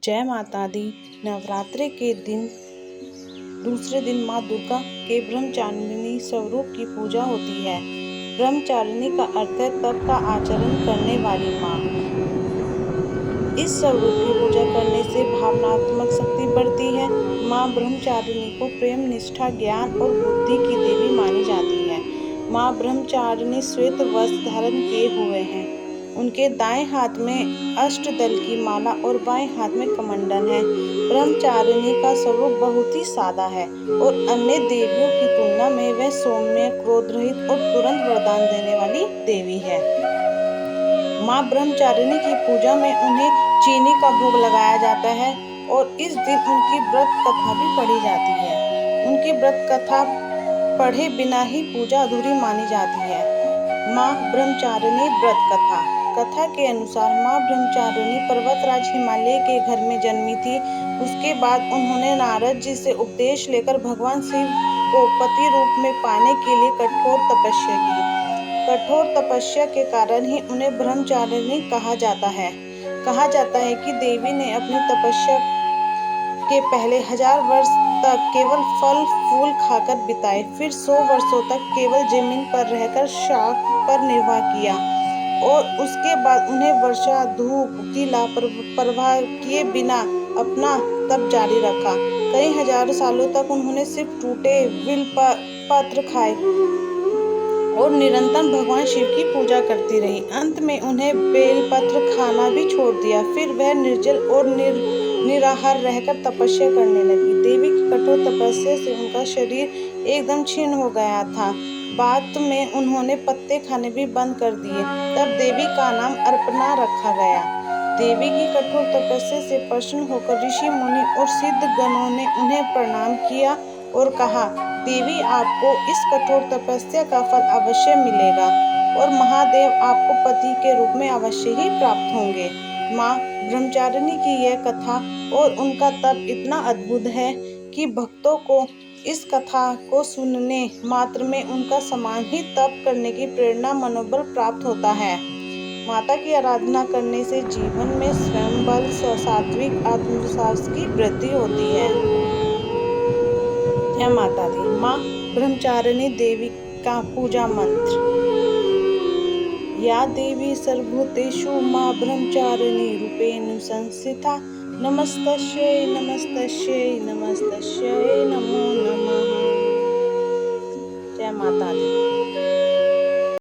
जय माता दी। नवरात्रि के दिन दूसरे दिन माँ दुर्गा के ब्रह्मचारिणी स्वरूप की पूजा होती है। ब्रह्मचारिणी का अर्थ है तप का आचरण करने वाली माँ। इस स्वरूप की पूजा करने से भावनात्मक शक्ति बढ़ती है। माँ ब्रह्मचारिणी को प्रेम, निष्ठा, ज्ञान और बुद्धि की देवी मानी जाती है। माँ ब्रह्मचारिणी श्वेत वस्त्र धारण किए हुए हैं। उनके दाएं हाथ में अष्टदल की माला और बाएं हाथ में कमंडल है। ब्रह्मचारिणी का स्वरूप बहुत ही सादा है और अन्य देवियों की तुलना में वह सौम्य, क्रोध रहित और तुरंत वरदान देने वाली देवी है। माँ ब्रह्मचारिणी की पूजा में उन्हें चीनी का भोग लगाया जाता है और इस दिन उनकी व्रत कथा भी पढ़ी जाती है। उनकी व्रत कथा पढ़े बिना ही पूजा अधूरी मानी जाती है। माँ ब्रह्मचारिणी व्रत कथा के अनुसार माँ ब्रह्मचारिणी पर्वतराज हिमालय के घर में जन्मी थी। उसके बाद उन्होंने नारद जी से उपदेश लेकर भगवान शिव को पति रूप में पाने के लिए कठोर तपस्या की। कठोर तपस्या के कारण ही उन्हें ब्रह्मचारिणी कहा जाता है। कहा जाता है कि देवी ने अपनी तपस्या के पहले 1000 वर्ष तक केवल फल फूल खाकर बिताए, फिर 100 वर्षों तक केवल जमीन पर रहकर शाक पर निर्वाह किया और उसके बाद उन्हें वर्षा धूप की लापरवाह किए बिना अपना तप जारी रखा। कई हजारों सालों तक उन्होंने सिर्फ टूटे बिल पत्र खाए और निरंतर भगवान शिव की पूजा करती रही। अंत में उन्हें बेलपत्र खाना भी छोड़ दिया। फिर वह निर्जल और निराहार रहकर तपस्या करने लगी। देवी की कठोर तपस्या से उनका शरीर एकदम क्षीण हो गया था। बाद में उन्होंने पत्ते खाने भी बंद कर दिए। तब देवी का नाम अर्पणा रखा गया। देवी की कठोर तपस्या से प्रसन्न होकर ऋषि मुनि और सिद्ध गणों ने उन्हें प्रणाम किया और कहा, देवी आपको इस कठोर तपस्या का फल अवश्य मिलेगा और महादेव आपको पति के रूप में अवश्य ही प्राप्त होंगे। माँ ब्रह्मचारिणी की यह कथा और उनका तप इतना अद्भुत है कि भक्तों को इस कथा को सुनने मात्र में उनका समान ही तप करने की प्रेरणा, मनोबल प्राप्त होता है। माता की आराधना करने से जीवन में स्वयं बल, सात्विक आत्मविश्वास की वृद्धि होती है। जय माता दी। माँ ब्रह्मचारिणी देवी का पूजा मंत्र। या देवी सर्वभूतेषु माँ ब्रह्मचारिणी रूपेण संस्थिता नमस्तस्यै नमस्तस्यै नमस्तस्यै नमो नमः। जय माता दी।